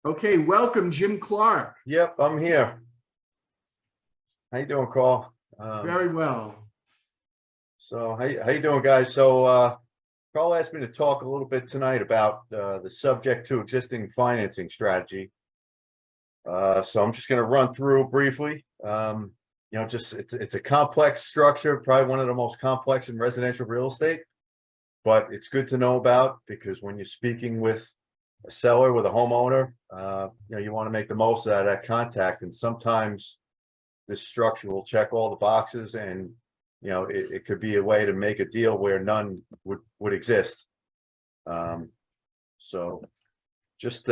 Okay, welcome, Jim Clark. Yep, I'm here. How you doing, Carl? Very well. So how you doing, guys? So Carl asked me to talk a little bit tonight about the subject to existing financing strategy. So I'm just going to run through briefly. Just it's a complex structure, probably one of the most complex in residential real estate, but it's good to know about because when you're speaking with a seller, with a homeowner, you want to make the most out of that contact, and sometimes this structure will check all the boxes, and it could be a way to make a deal where none would exist. So just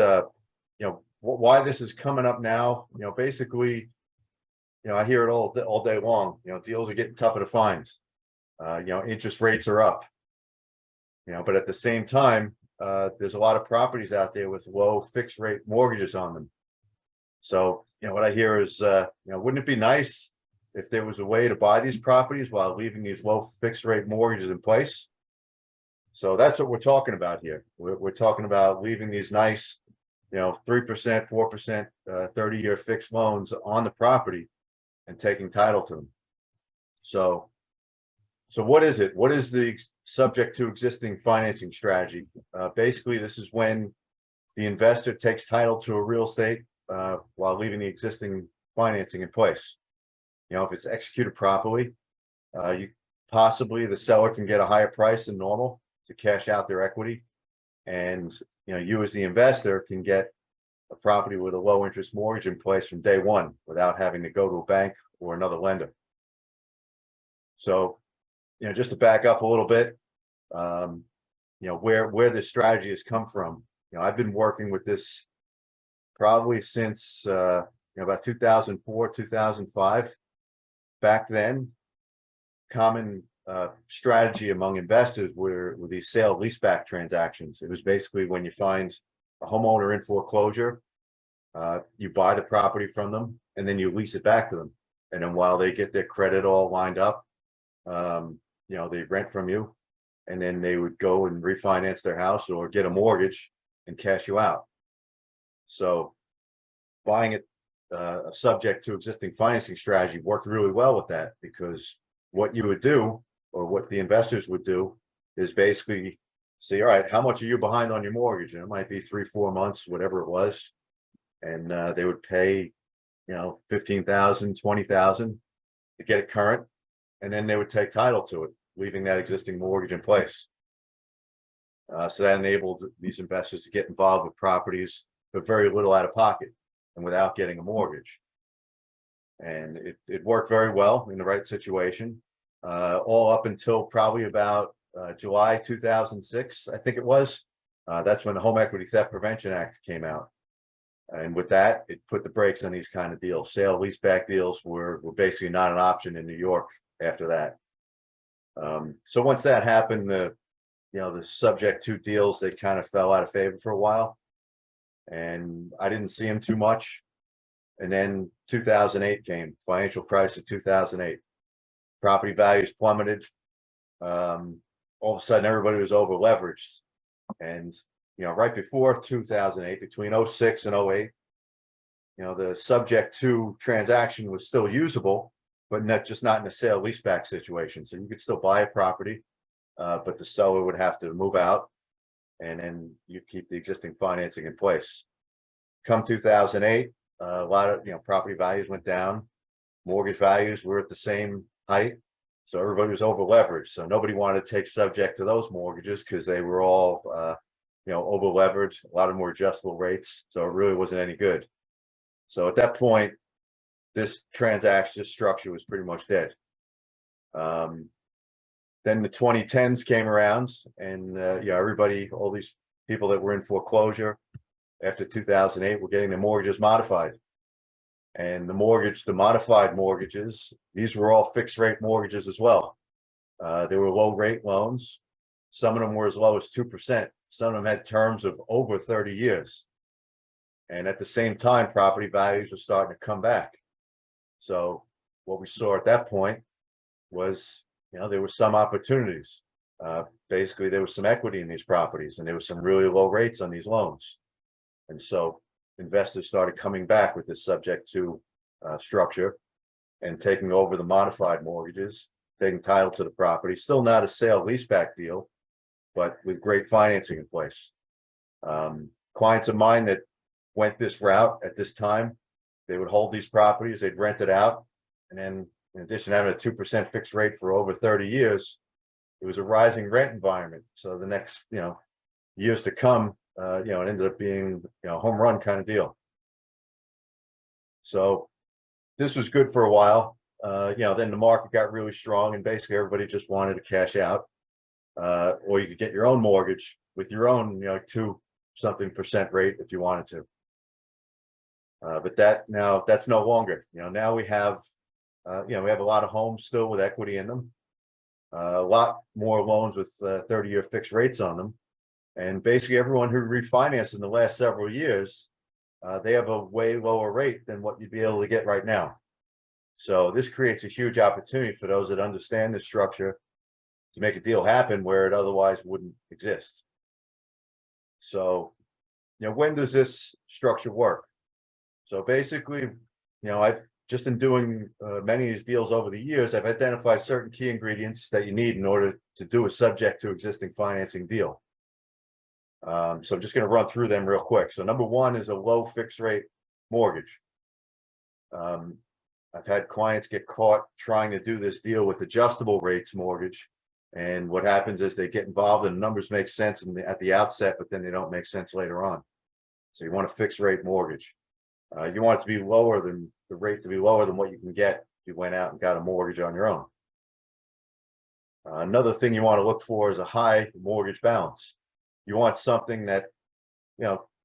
why this is coming up now, basically, I hear it all day long. Deals are getting tougher to find. Interest rates are up. But at the same time, there's a lot of properties out there with low fixed rate mortgages on them. So, what I hear is, wouldn't it be nice if there was a way to buy these properties while leaving these low fixed rate mortgages in place? So that's what we're talking about here. We're talking about leaving these nice, 3%, 4%, 30-year fixed loans on the property and taking title to them. So what is it? What is the subject to existing financing strategy? Basically, this is when the investor takes title to a real estate while leaving the existing financing in place. If it's executed properly, possibly the seller can get a higher price than normal to cash out their equity, and you as the investor can get a property with a low interest mortgage in place from day one without having to go to a bank or another lender. So, just to back up a little bit, where this strategy has come from. I've been working with this probably since about 2004, 2005. Back then, common strategy among investors were these sale leaseback transactions. It was basically when you find a homeowner in foreclosure, you buy the property from them and then you lease it back to them. And then while they get their credit all lined up, they rent from you, and then they would go and refinance their house or get a mortgage and cash you out. So buying it subject to existing financing strategy worked really well with that, because what you would do, or what the investors would do, is basically say, all right, how much are you behind on your mortgage? And it might be 3-4 months, whatever it was. And they would pay, $15,000, $20,000 to get it current. And then they would take title to it, leaving that existing mortgage in place. So that enabled these investors to get involved with properties for very little out of pocket and without getting a mortgage. And it worked very well in the right situation, all up until probably about July 2006, I think it was. That's when the Home Equity Theft Prevention Act came out. And with that, it put the brakes on these kind of deals. Sale leaseback deals were basically not an option in New York after that. So once that happened, the subject to deals, they kind of fell out of favor for a while, and I didn't see them too much. And then 2008 came, financial crisis, 2008. Property values plummeted. All of a sudden, everybody was over leveraged, and right before 2008, between 06 and 08, the subject to transaction was still usable, but not in a sale leaseback situation. So you could still buy a property, but the seller would have to move out, and then you keep the existing financing in place. Come 2008, a lot of property values went down, mortgage values were at the same height, so everybody was over leveraged. So nobody wanted to take subject to those mortgages because they were all over leveraged, a lot of more adjustable rates, so it really wasn't any good. So at that point, this structure was pretty much dead. Then the 2010s came around, and everybody, all these people that were in foreclosure after 2008 were getting their mortgages modified. And the modified mortgages, these were all fixed rate mortgages as well. They were low rate loans. Some of them were as low as 2%. Some of them had terms of over 30 years. And at the same time, property values were starting to come back. So what we saw at that point was, there were some opportunities. Basically, there was some equity in these properties, and there was some really low rates on these loans. And so investors started coming back with this subject to structure and taking over the modified mortgages, taking title to the property. Still not a sale leaseback deal, but with great financing in place. Clients of mine that went this route at this time, they would hold these properties, they'd rent it out, and then in addition to having a 2% fixed rate for over 30 years, it was a rising rent environment. So the next, years to come, it ended up being, home run kind of deal. So this was good for a while. Then the market got really strong and basically everybody just wanted to cash out. Or you could get your own mortgage with your own, 2% rate if you wanted to. But that's no longer, now we have, we have a lot of homes still with equity in them. A lot more loans with 30-year fixed rates on them. And basically everyone who refinanced in the last several years, they have a way lower rate than what you'd be able to get right now. So this creates a huge opportunity for those that understand the structure to make a deal happen where it otherwise wouldn't exist. So, when does this structure work? So basically, I've just in doing many of these deals over the years, I've identified certain key ingredients that you need in order to do a subject to existing financing deal. So I'm just going to run through them real quick. So number one is a low fixed rate mortgage. I've had clients get caught trying to do this deal with adjustable rates mortgage. And what happens is they get involved and numbers make sense at the outset, but then they don't make sense later on. So you want a fixed rate mortgage. You want it to be lower than the rate to be lower than what you can get if you went out and got a mortgage on your own. Another thing you want to look for is a high mortgage balance. You want something that,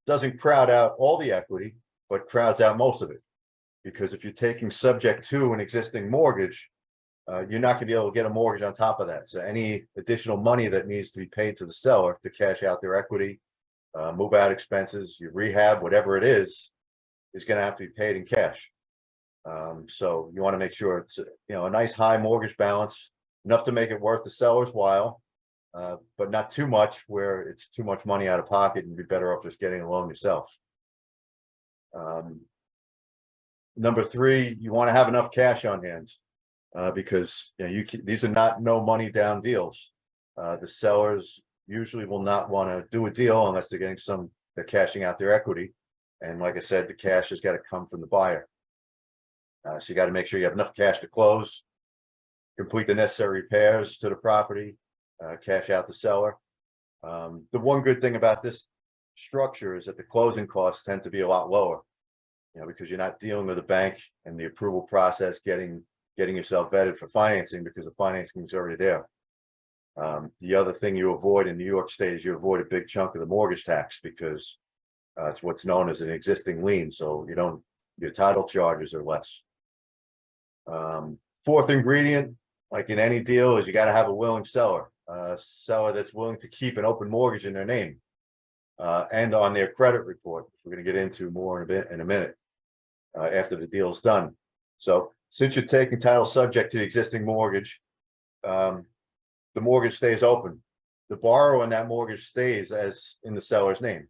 doesn't crowd out all the equity, but crowds out most of it. Because if you're taking subject to an existing mortgage, you're not going to be able to get a mortgage on top of that. So any additional money that needs to be paid to the seller to cash out their equity, move out expenses, your rehab, whatever it is going to have to be paid in cash. So you want to make sure it's, a nice high mortgage balance, enough to make it worth the seller's while, but not too much where it's too much money out of pocket and you'd be better off just getting a loan yourself. Number three, you want to have enough cash on hand because these are not no money down deals. The sellers usually will not want to do a deal unless they're they're cashing out their equity. And like I said, the cash has got to come from the buyer. So you got to make sure you have enough cash to close, complete the necessary repairs to the property, cash out the seller. The one good thing about this structure is that the closing costs tend to be a lot lower, because you're not dealing with a bank and the approval process, getting yourself vetted for financing because the financing is already there. The other thing you avoid in New York State is you avoid a big chunk of the mortgage tax because it's what's known as an existing lien. So your title charges are less. Fourth ingredient, like in any deal, is you got to have a willing seller, a seller that's willing to keep an open mortgage in their name and on their credit report, which we're going to get into more in a minute after the deal is done. So since you're taking title subject to the existing mortgage, the mortgage stays open. The borrower in that mortgage stays as in the seller's name.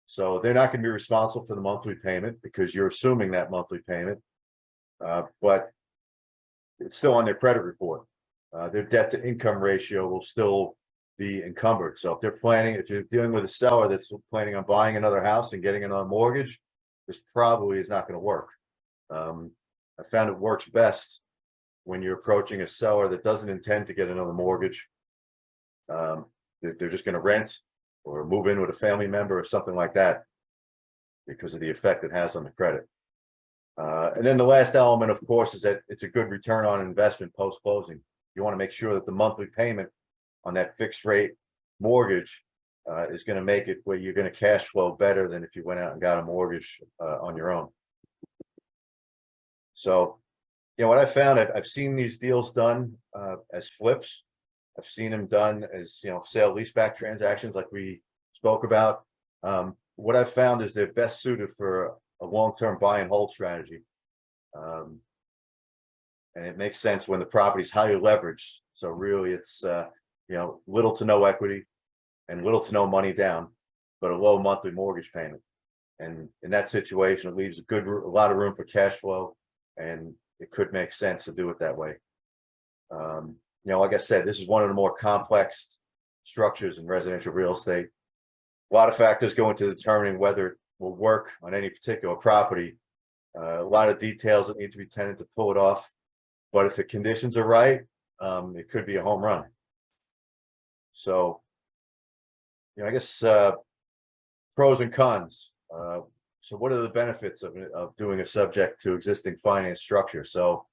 So they're not going to be responsible for the monthly payment because you're assuming that monthly payment, but it's still on their credit report. Their debt to income ratio will still be encumbered. So if you're dealing with a seller that's planning on buying another house and getting another mortgage, this probably is not going to work. I found it works best when you're approaching a seller that doesn't intend to get another mortgage. They're just going to rent or move in with a family member or something like that because of the effect it has on the credit. And then the last element, of course, is that it's a good return on investment post-closing. You want to make sure that the monthly payment on that fixed rate mortgage is going to make it where you're going to cash flow better than if you went out and got a mortgage on your own. So, what I found, I've seen these deals done as flips. I've seen them done as, sale leaseback transactions like we spoke about. What I've found is they're best suited for a long-term buy and hold strategy. And it makes sense when the property is highly leveraged. So really it's, little to no equity and little to no money down, but a low monthly mortgage payment. And in that situation, it leaves a lot of room for cash flow, and it could make sense to do it that way. Like I said, this is one of the more complex structures in residential real estate. A lot of factors go into determining whether it will work on any particular property. A lot of details that need to be tended to pull it off. But if the conditions are right, it could be a home run. So, I guess pros and cons. So what are the benefits of doing a subject to existing finance structure? So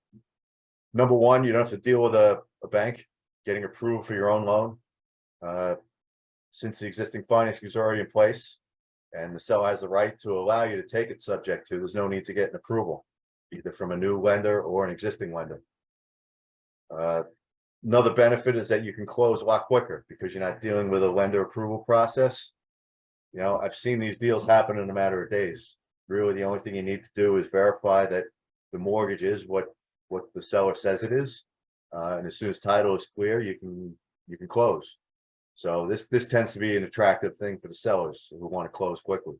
number one, you don't have to deal with a bank getting approved for your own loan. Since the existing financing is already in place and the seller has the right to allow you to take it subject to, there's no need to get an approval, either from a new lender or an existing lender. Another benefit is that you can close a lot quicker because you're not dealing with a lender approval process. I've seen these deals happen in a matter of days. Really, the only thing you need to do is verify that the mortgage is what the seller says it is, and as soon as title is clear, you can close. So this tends to be an attractive thing for the sellers who want to close quickly.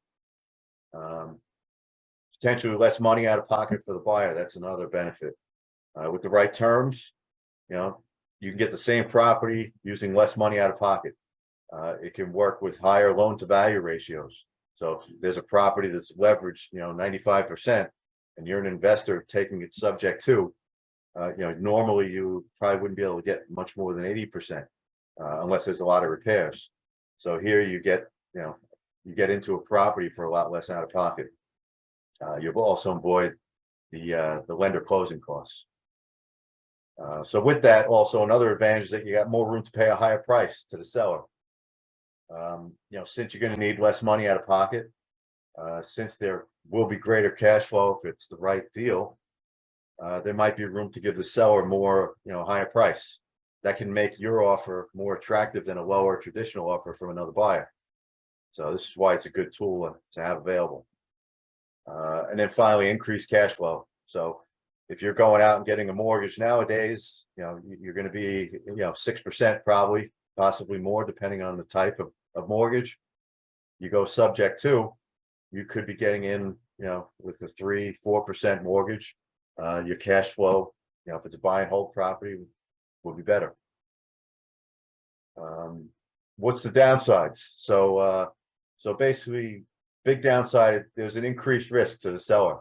Potentially less money out of pocket for the buyer. That's another benefit. With the right terms, you can get the same property using less money out of pocket. It can work with higher loan to value ratios. So if there's a property that's leveraged, 95%, and you're an investor taking it subject to, normally you probably wouldn't be able to get much more than 80%, unless there's a lot of repairs. So here you get into a property for a lot less out of pocket. You've also avoided the lender closing costs. So with that, also another advantage is that you got more room to pay a higher price to the seller. Since you're going to need less money out of pocket, since there will be greater cash flow if it's the right deal, there might be room to give the seller more, higher price. That can make your offer more attractive than a lower traditional offer from another buyer. So this is why it's a good tool to have available. And then finally, increased cash flow. So if you're going out and getting a mortgage nowadays, you're going to be, 6% probably, possibly more, depending on the type of mortgage. You go subject to, you could be getting in, with a 3-4% mortgage. Your cash flow, if it's a buy and hold property, will be better. What's the downsides? So basically, big downside, there's an increased risk to the seller.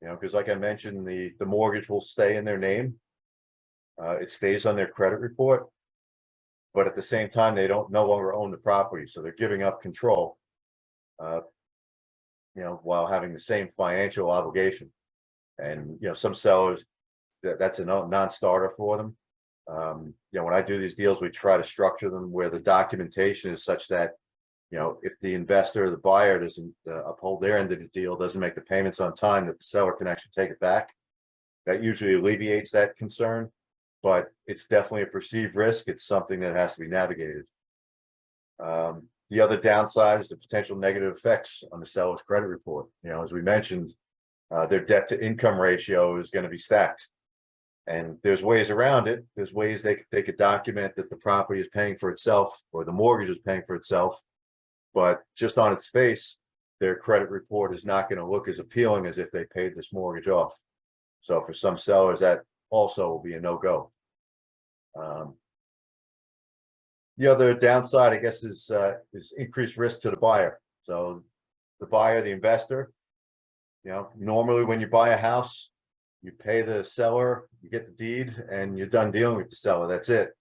Because like I mentioned, the mortgage will stay in their name. It stays on their credit report, but at the same time, they no longer own the property, so they're giving up control. While having the same financial obligation. And some sellers, that's a non-starter for them. When I do these deals, we try to structure them where the documentation is such that, if the investor or the buyer doesn't uphold their end of the deal, doesn't make the payments on time, that the seller can actually take it back. That usually alleviates that concern, but it's definitely a perceived risk. It's something that has to be navigated. The other downside is the potential negative effects on the seller's credit report. As we mentioned, their debt to income ratio is going to be stacked. And there's ways around it. There's ways they could document that the property is paying for itself or the mortgage is paying for itself. But just on its face, their credit report is not going to look as appealing as if they paid this mortgage off. So for some sellers, that also will be a no-go. The other downside, I guess, is increased risk to the buyer. So the buyer, the investor, normally when you buy a house, you pay the seller, you get the deed, and you're done dealing with the seller. That's it.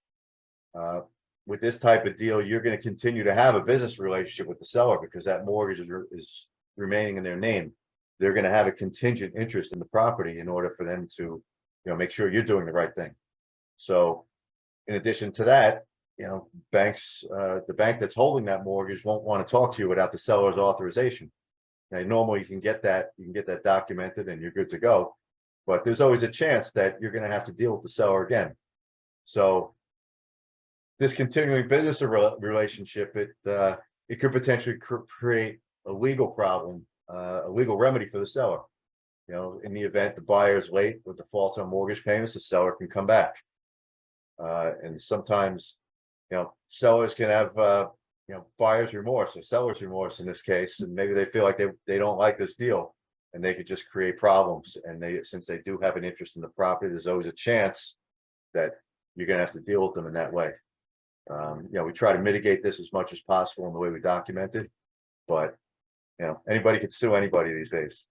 With this type of deal, you're going to continue to have a business relationship with the seller because that mortgage is remaining in their name. They're going to have a contingent interest in the property in order for them to, make sure you're doing the right thing. So in addition to that, banks, the bank that's holding that mortgage won't want to talk to you without the seller's authorization. Now, normally you can get that documented and you're good to go, but there's always a chance that you're going to have to deal with the seller again. So this continuing business relationship, it could potentially create a legal problem, a legal remedy for the seller. In the event the buyer is late with defaults on mortgage payments, the seller can come back. And sometimes, sellers can have buyer's remorse or seller's remorse in this case, and maybe they feel like they don't like this deal and they could just create problems. And since they do have an interest in the property, there's always a chance that you're gonna have to deal with them in that way. We try to mitigate this as much as possible in the way we document it, but anybody can sue anybody these days.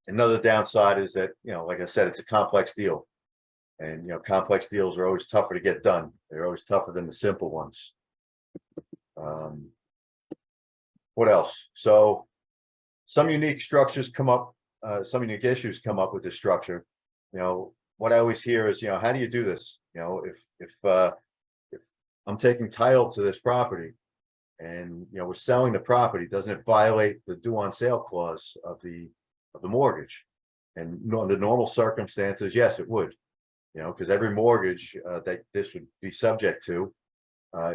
Another downside is that, like I said, it's a complex deal. And complex deals are always tougher to get done. They're always tougher than the simple ones. What else? So some unique structures come up, some unique issues come up with this structure. What I always hear is, how do you do this? If I'm taking title to this property and we're selling the property, doesn't it violate the due on sale clause of the mortgage? And under normal circumstances, yes, it would. Because every mortgage that this would be subject to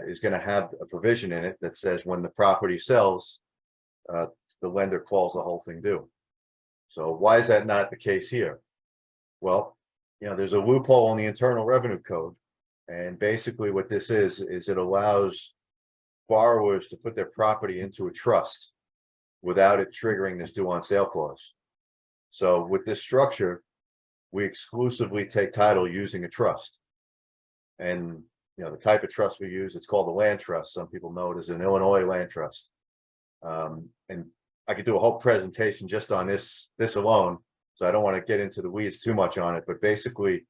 is going to have a provision in it that says when the property sells, the lender calls the whole thing due. So why is that not the case here? Well, there's a loophole in the Internal Revenue Code. And basically what this is it allows borrowers to put their property into a trust without it triggering this due on sale clause. So with this structure, we exclusively take title using a trust. And the type of trust we use, it's called a land trust. Some people know it as an Illinois land trust. And I could do a whole presentation just on this alone, so I don't want to get into the weeds too much on it. But basically,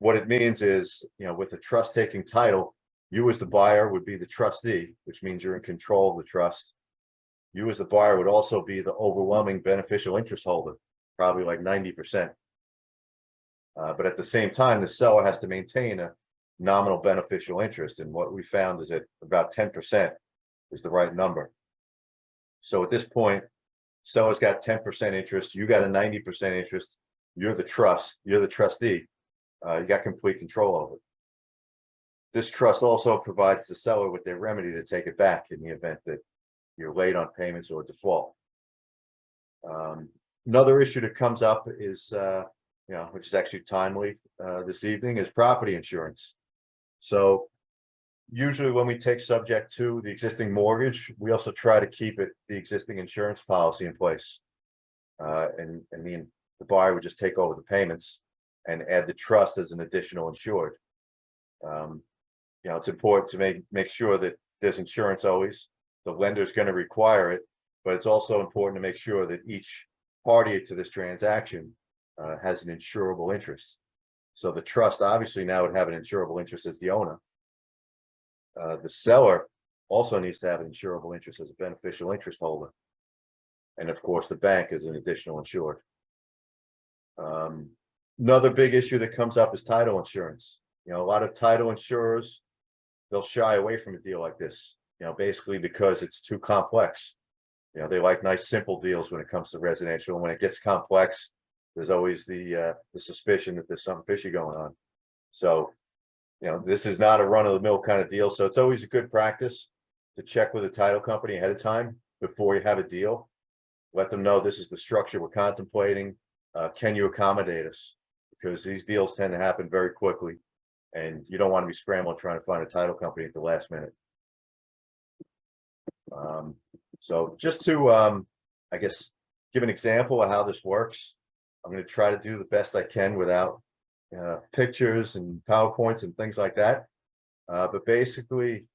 what it means is, with a trust taking title, you as the buyer would be the trustee, which means you're in control of the trust. You as the buyer would also be the overwhelming beneficial interest holder, probably like 90%. But at the same time, the seller has to maintain a nominal beneficial interest. And what we found is that about 10% is the right number. So at this point, seller's got 10% interest, you got a 90% interest, you're the trustee, you got complete control over it. This trust also provides the seller with their remedy to take it back in the event that you're late on payments or default. Another issue that comes up is, which is actually timely this evening, is property insurance. So usually when we take subject to the existing mortgage, we also try to keep the existing insurance policy in place. And the buyer would just take over the payments and add the trust as an additional insured. It's important to make sure that there's insurance always. The lender's going to require it, but it's also important to make sure that each party to this transaction has an insurable interest. So the trust obviously now would have an insurable interest as the owner. The seller also needs to have an insurable interest as a beneficial interest holder. And of course, the bank is an additional insured. Another big issue that comes up is title insurance. A lot of title insurers, they'll shy away from a deal like this, basically because it's too complex. They like nice, simple deals when it comes to residential. And when it gets complex, there's always the suspicion that there's something fishy going on. So, this is not a run-of-the-mill kind of deal. So it's always a good practice to check with a title company ahead of time before you have a deal. Let them know this is the structure we're contemplating. Can you accommodate us? Because these deals tend to happen very quickly, and you don't want to be scrambling trying to find a title company at the last minute. So just to, I guess, give an example of how this works, I'm going to try to do the best I can without pictures and PowerPoints and things like that. But basically,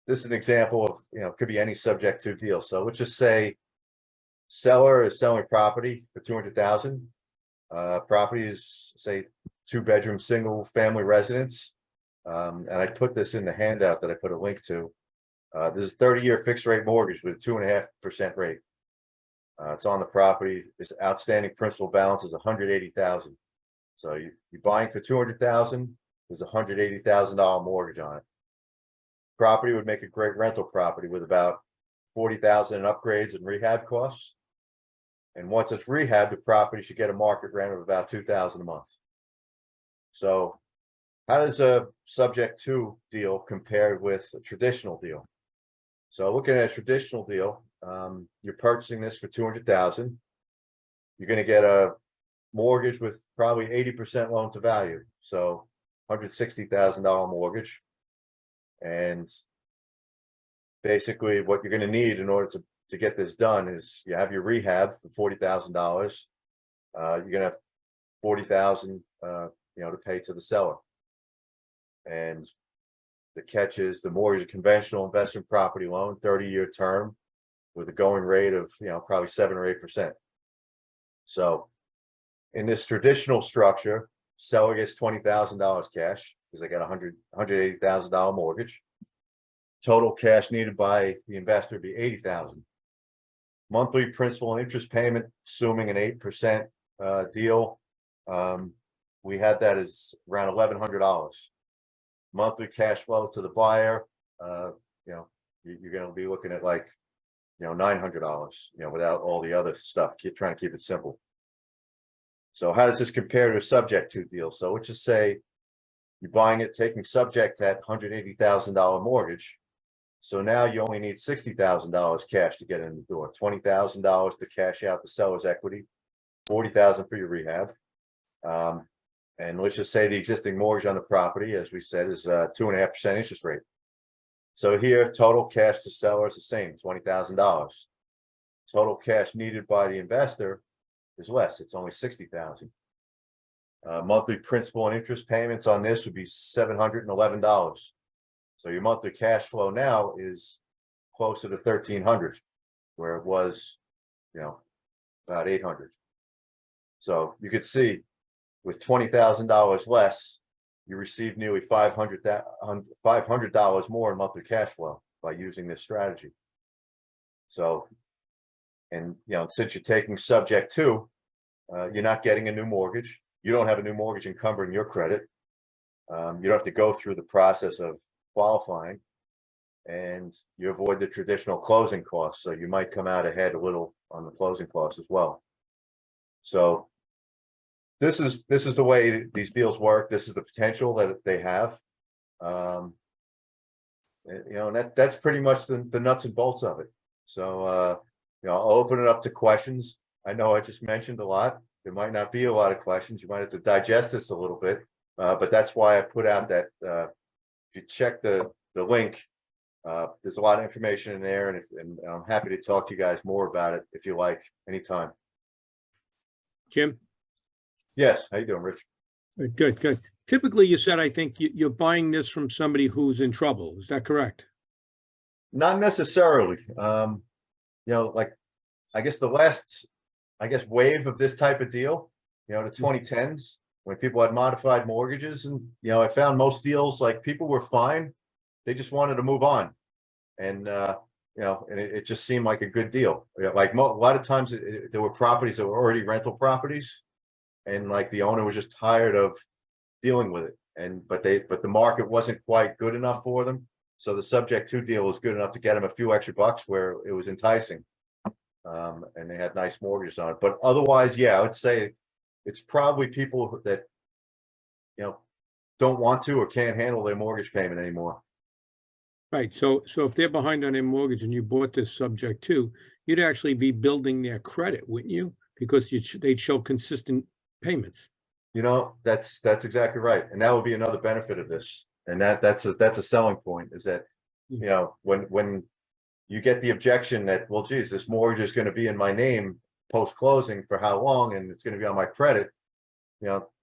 this is an example of, it could be any subject to deal. So let's just say seller is selling property for $200,000. Property is, say, 2-bedroom single family residence. And I put this in the handout that I put a link to. This is a 30-year fixed rate mortgage with a 2.5% rate. It's on the property. This outstanding principal balance is $180,000. So you're buying for $200,000. There's a $180,000 mortgage on it. Property would make a great rental property with about $40,000 in upgrades and rehab costs. And once it's rehabbed, the property should get a market rent of about $2,000 a month. So how does a subject to deal compare with a traditional deal? So looking at a traditional deal, you're purchasing this for $200,000. You're going to get a mortgage with probably 80% loan to value. So $160,000 mortgage. And basically what you're going to need in order to get this done is you have your rehab for $40,000. You're going to have 40,000, to pay to the seller. And the catch is the mortgage, a conventional investment property loan, 30-year term with a going rate of, probably 7 or 8%. So in this traditional structure, seller gets $20,000 cash because they got $180,000 mortgage. Total cash needed by the investor would be $80,000. Monthly principal and interest payment, assuming an 8% deal, we had that as around $1,100. Monthly cash flow to the buyer, you're going to be looking at like, $900, without all the other stuff. Trying to keep it simple. So how does this compare to a subject to deal? So let's just say you're buying it, taking subject to that $180,000 mortgage. So now you only need $60,000 cash to get in the door, $20,000 to cash out the seller's equity, $40,000 for your rehab. And let's just say the existing mortgage on the property, as we said, is 2.5% interest rate. So here, total cash to seller is the same, $20,000. Total cash needed by the investor is less. It's only $60,000. Monthly principal and interest payments on this would be $711. So your monthly cash flow now is closer to $1,300, where it was, about $800. So you could see with $20,000 less, you receive nearly $500 more in monthly cash flow by using this strategy. So, and since you're taking subject to, you're not getting a new mortgage. You don't have a new mortgage encumbering your credit. You don't have to go through the process of qualifying, and you avoid the traditional closing costs. So you might come out ahead a little on the closing costs as well. So this is the way these deals work. This is the potential that they have. And that's pretty much the nuts and bolts of it. So I'll open it up to questions. I know I just mentioned a lot. There might not be a lot of questions. You might have to digest this a little bit, but that's why I put out that if you check the link, there's a lot of information in there, and I'm happy to talk to you guys more about it if you like, anytime. Jim? Yes, how you doing, Rich? Good. Typically, you said, I think you're buying this from somebody who's in trouble. Is that correct? Not necessarily. Like, I guess the last, wave of this type of deal, the 2010s, when people had modified mortgages, and, I found most deals, like, people were fine. They just wanted to move on. And, and it just seemed like a good deal. Like a lot of times there were properties that were already rental properties, and like the owner was just tired of dealing with it. But the market wasn't quite good enough for them. So the subject to deal was good enough to get them a few extra bucks where it was enticing. And they had nice mortgages on it. But otherwise, yeah, I would say it's probably people that, don't want to or can't handle their mortgage payment anymore. Right. So if they're behind on their mortgage and you bought this subject to, you'd actually be building their credit, wouldn't you? Because they'd show consistent payments. That's exactly right. And that would be another benefit of this. And that's a selling point, is that, when you get the objection that, well, geez, this mortgage is going to be in my name post closing for how long, and it's going to be on my credit.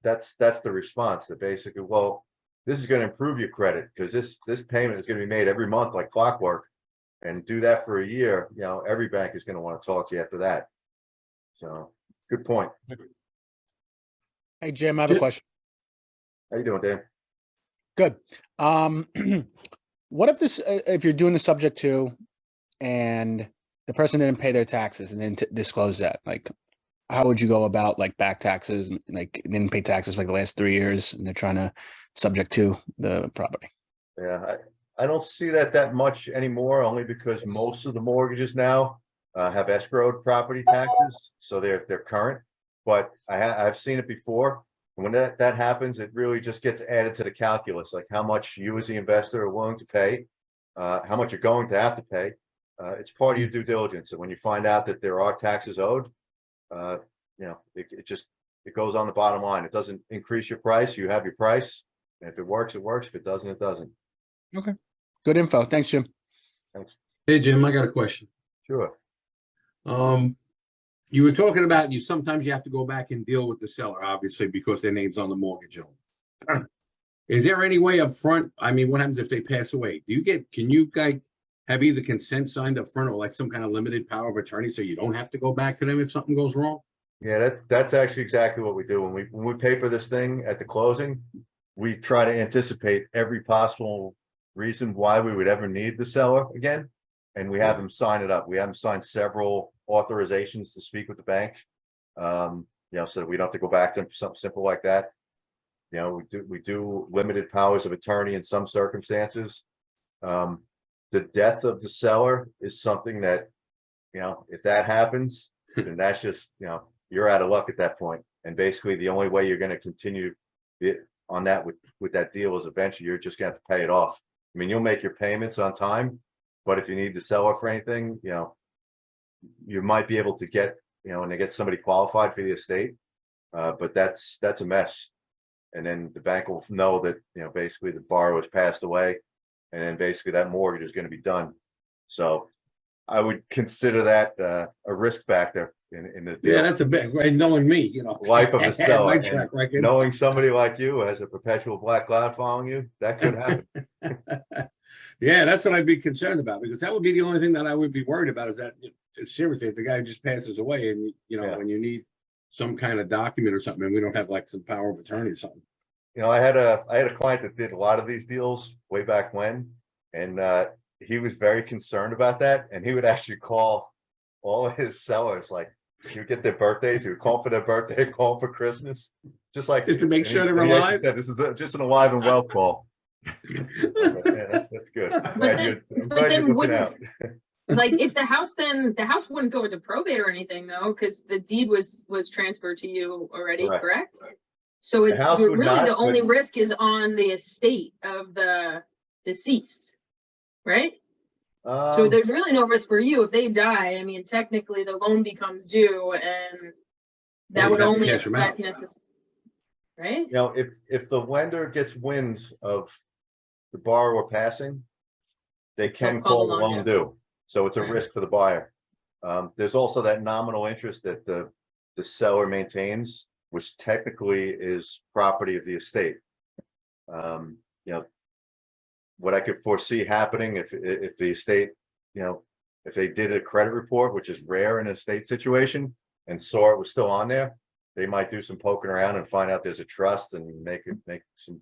That's the response, that basically, well, this is going to improve your credit because this payment is going to be made every month like clockwork, and do that for a year. Every bank is going to want to talk to you after that. So good point. Hey, Jim, I have a question. How you doing, Dan? Good. What if if you're doing the subject to, and the person didn't pay their taxes and didn't disclose that? Like, how would you go about, like, back taxes, and like didn't pay taxes for like the last 3 years, and they're trying to subject to the property? Yeah, I don't see that much anymore, only because most of the mortgages now have escrowed property taxes, so they're current. But I've seen it before. When that happens, it really just gets added to the calculus, like how much you as the investor are willing to pay, how much you're going to have to pay. It's part of your due diligence. And when you find out that there are taxes owed, it goes on the bottom line. It doesn't increase your price. You have your price. And if it works, it works. If it doesn't, it doesn't. Okay. Good info. Thanks, Jim. Thanks. Hey, Jim, I got a question. Sure. You were talking about sometimes you have to go back and deal with the seller, obviously, because their name's on the mortgage. Is there any way up front? I mean, what happens if they pass away? Can you guys have either consent signed up front or like some kind of limited power of attorney so you don't have to go back to them if something goes wrong? Yeah, that's actually exactly what we do. When we paper this thing at the closing, we try to anticipate every possible reason why we would ever need the seller again. And we have them sign it up. We have them sign several authorizations to speak with the bank. You know, so that we don't have to go back to them for something simple like that. You know, we do limited powers of attorney in some circumstances. The death of the seller is something that, you know, if that happens, then that's just, you know, you're out of luck at that point. And basically the only way you're going to continue it on that with that deal is eventually you're just going to have to pay it off. I mean, you'll make your payments on time, but if you need the seller for anything, you know, you might be able to get, you know, and they get somebody qualified for the estate. But that's a mess. And then the bank will know that, you know, basically the borrower's passed away, and then basically that mortgage is going to be done. So I would consider that a risk factor in the deal. Yeah, that's a bit, right, knowing me, you know. Life of the seller. My And track record. knowing somebody like you who has a perpetual black cloud following you, that could happen. Yeah, that's what I'd be concerned about, because that would be the only thing that I would be worried about is that, seriously, if the guy just passes away and, you know, Yeah. when you need some kind of document or something, and we don't have like some power of attorney or something. You know, I had a client that did a lot of these deals way back when, and he was very concerned about that. And he would actually call all of his sellers, like he would get their birthdays, he would call for their birthday, call for Christmas, just Just to make sure they're he actually alive? said, this is just an alive and well call. Yeah, that's good. I'm glad you're looking out. Like if the house wouldn't go into probate or anything though, because the deed was transferred to you already, Correct. correct? So The house would really not, the only but- risk is on the estate of the deceased, right? So there's really no risk for you if they die. I mean, technically the loan becomes due and that Well, would you'd have to only cash 'em affect out. right? You know, if the lender gets wind of the borrower passing, they can They'll call call the the loan loan due. So it's a Right. risk for the buyer. There's also that nominal interest that the seller maintains, which technically is property of the estate. You know, what I could foresee happening if the estate, you know, if they did a credit report, which is rare in an estate situation, and saw it was still on there, they might do some poking around and find out there's a trust and make some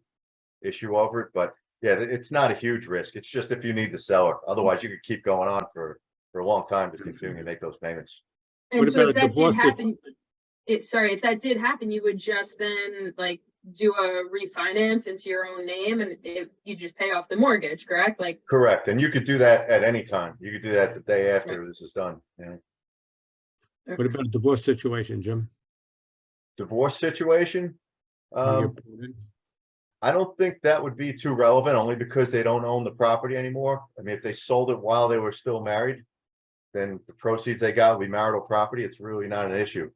issue over it. But yeah, it's not a huge risk. It's just if you need the seller. Otherwise, you could keep going on for a long time to continue to make those payments. And What so about if a that divorce did happen, if that did happen, you would just then like do a refinance into your own name and you just pay off the mortgage, correct? Like, Correct. And you could do that at any time. You could do that the day after this is done. Yeah. What about a divorce situation, Jim? Divorce situation. When you're put in? I don't think that would be too relevant, only because they don't own the property anymore. I mean, if they sold it while they were still married, then the proceeds they got would be marital property. It's really not an issue.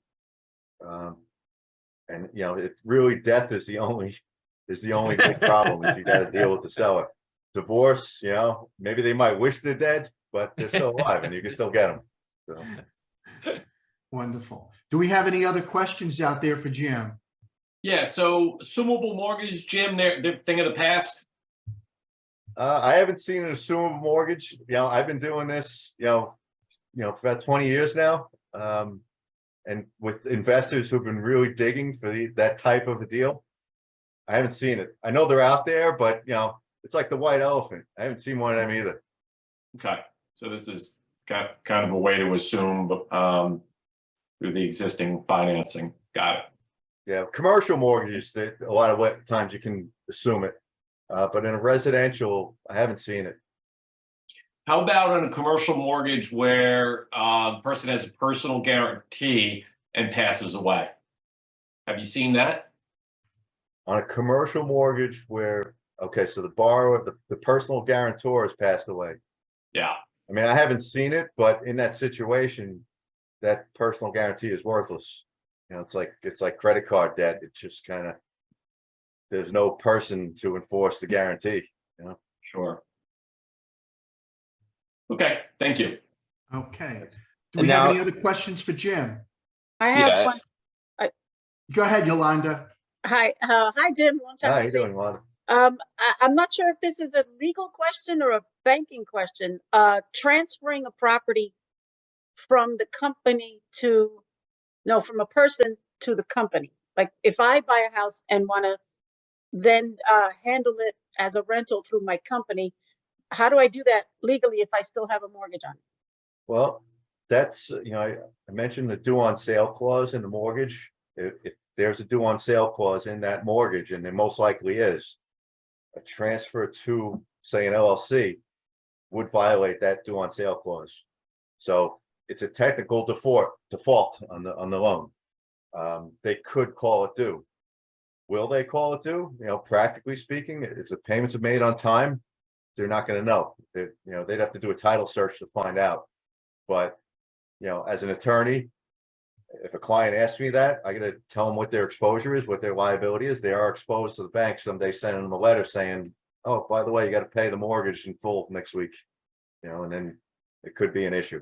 And you know, it really, death is the only big problem if you got to deal with the seller. Divorce, you know, maybe they might wish they're dead, but they're still alive and you can still get them. So. Wonderful. Do we have any other questions out there for Jim? Yeah, so assumable mortgage, Jim, they're thing of the past. I haven't seen an assumable mortgage. You know, I've been doing this, you know, for about 20 years now. And with investors who've been really digging for that type of a deal, I haven't seen it. I know they're out there, but you know, it's like the white elephant. I haven't seen one of them either. Okay, so this is kind of a way to assume through the existing financing. Got it. Yeah, commercial mortgages, that a lot of times you can assume it. But in a residential, I haven't seen it. How about on a commercial mortgage where the person has a personal guarantee and passes away? Have you seen that? On a commercial mortgage where, okay, so the borrower, the personal guarantor has passed away. Yeah. I mean, I haven't seen it, but in that situation, that personal guarantee is worthless. You know, it's like credit card debt. It's just kind of, there's no person to enforce the guarantee, you know? Sure. Okay, thank you. Okay. Do And we have now- any other questions for Jim? I have Yeah. one. Go ahead, Yolanda. Hi, Jim. Long time How no you see. doing, Lana? I'm not sure if this is a legal question or a banking question. Transferring a property from the company to, no, from a person to the company. Like if I buy a house and want to then handle it as a rental through my company, how do I do that legally if I still have a mortgage on it? Well, that's, I mentioned the due on sale clause in the mortgage. If there's a due on sale clause in that mortgage, and there most likely is, a transfer to, say, an LLC would violate that due on sale clause. So it's a technical default on the loan. They could call it due. Will they call it due? Practically speaking, if the payments are made on time, they're not going to know. They'd have to do a title search to find out. But, as an attorney, if a client asks me that, I got to tell them what their exposure is, what their liability is. They are exposed to the bank someday, sending them a letter saying, oh, by the way, you got to pay the mortgage in full next week, and then it could be an issue.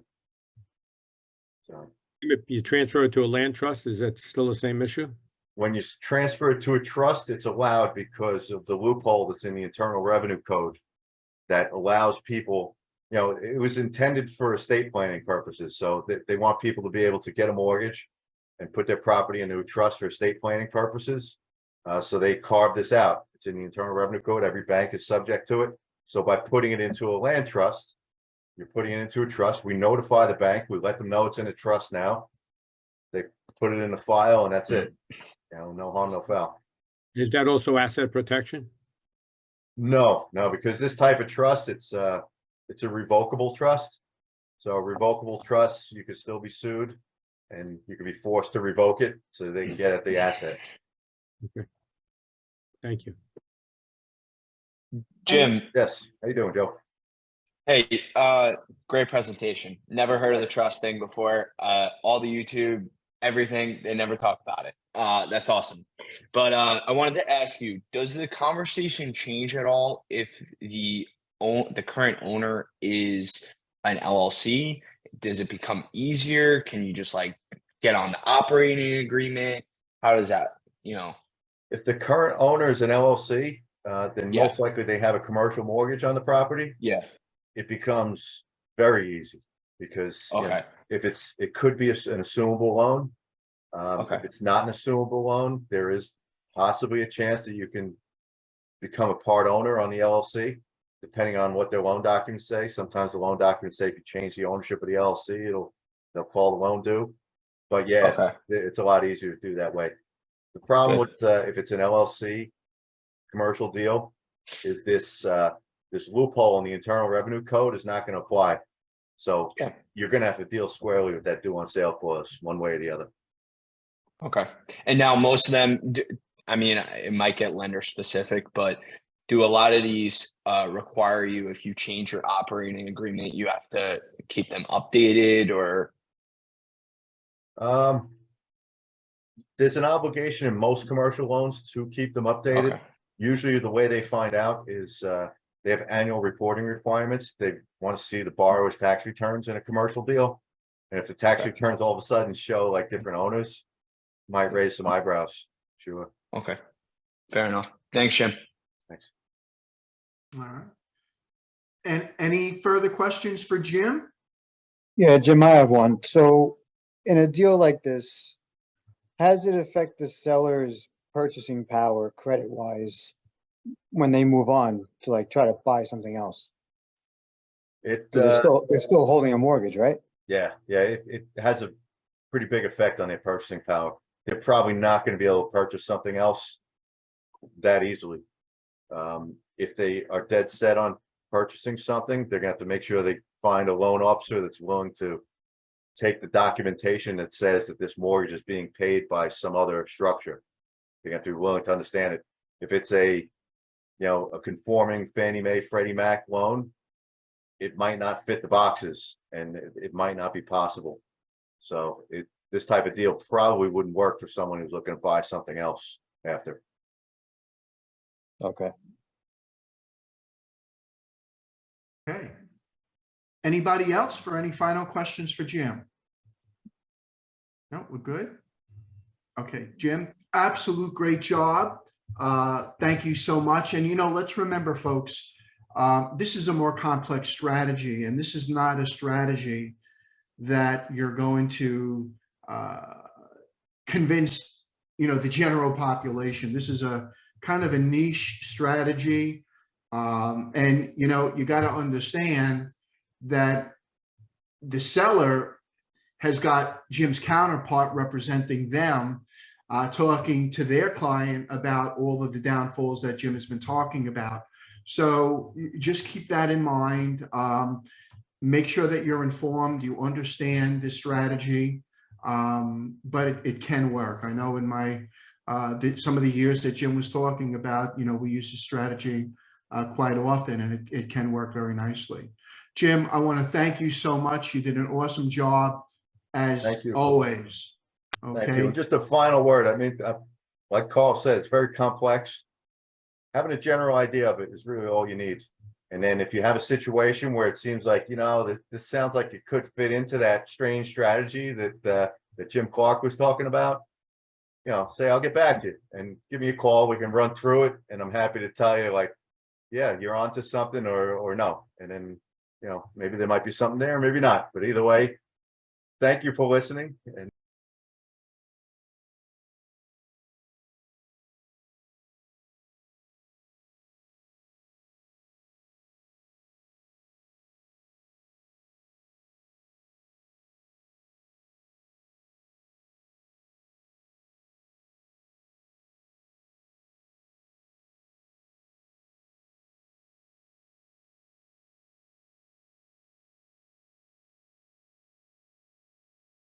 So If you transfer it to a land trust, is that still the same issue? when you transfer it to a trust, it's allowed because of the loophole that's in the Internal Revenue Code that allows people, it was intended for estate planning purposes. So they want people to be able to get a mortgage and put their property into a trust for estate planning purposes. So they carved this out. It's in the Internal Revenue Code. Every bank is subject to it. So by putting it into a land trust, you're putting it into a trust. We notify the bank. We let them know it's in a trust now. They put it in the file and that's it. No harm, no foul. Is that also asset protection? No, because this type of trust, it's a revocable trust. So a revocable trust, you could still be sued and you could be forced to revoke it so they can get at the asset. Okay. Thank you. Jim, Yes. How you doing, Joe? hey, great presentation. Never heard of the trust thing before. All the YouTube, everything, they never talk about it. That's awesome. But I wanted to ask you, does the conversation change at all if the current owner is an LLC? Does it become easier? Can you just like get on the operating agreement? How does that, If the current owner is an LLC, then Yeah. most likely they have a commercial mortgage on the property. Yeah. It becomes very easy because Okay. it could be an assumable loan. Okay. If it's not an assumable loan, there is possibly a chance that you can become a part owner on the LLC, depending on what their loan documents say. Sometimes the loan documents say if you change the ownership of the LLC, they'll call the loan due. But yeah, Okay. it's a lot easier to do that way. The problem Good. with if it's an LLC commercial deal is this loophole in the Internal Revenue Code is not going to apply. So Yeah. you're going to have to deal squarely with that due on sale clause one way or the other. Okay. And now most of them, it might get lender specific, but do a lot of these require you, if you change your operating agreement, you have to keep them updated or? There's an obligation in most commercial loans to keep them updated. Okay. Usually the way they find out is they have annual reporting requirements. They want to see the borrower's tax returns in a commercial deal. And if the tax Okay. returns all of a sudden show like different owners, might raise some eyebrows. Sure. Okay. Fair enough. Thanks, Jim. Thanks. All right. And any further questions for Jim? Yeah, Jim, I have one. So in a deal like this, has it affect the seller's purchasing power credit wise when they move on to like try to buy something else? It 'Cause they're still holding a mortgage, right? yeah, it has a pretty big effect on their purchasing power. They're probably not going to be able to purchase something else that easily. If they are dead set on purchasing something, they're gonna have to make sure they find a loan officer that's willing to take the documentation that says that this mortgage is being paid by some other structure. They have to be willing to understand it. If it's a conforming Fannie Mae, Freddie Mac loan, it might not fit the boxes and it might not be possible. So this type of deal probably wouldn't work for someone who's looking to buy something else after. Okay. Okay. Anybody else for any final questions for Jim? No, we're good? Okay, Jim, absolute great job. Thank you so much. And, let's remember, folks, this is a more complex strategy, and this is not a strategy that you're going to convince, the general population. This is a kind of a niche strategy. And, you got to understand that the seller has got Jim's counterpart representing them, talking to their client about all of the downfalls that Jim has been talking about. So just keep that in mind. Make sure that you're informed, you understand this strategy, but it can work. I know in my some of the years that Jim was talking about, we use this strategy quite often, and it can work very nicely. Jim, I want to thank you so much. You did an awesome job, as always. Thank you. Okay. And just a final word. I mean, like Carl said, it's very complex. Having a general idea of it is really all you need. And then if you have a situation where it seems like, this sounds like it could fit into that strange strategy that Jim Clark was talking about, say, I'll get back to you and give me a call. We can run through it. And I'm happy to tell you, like, yeah, you're onto something or no. And then, maybe there might be something there, maybe not. But either way, thank you for listening. And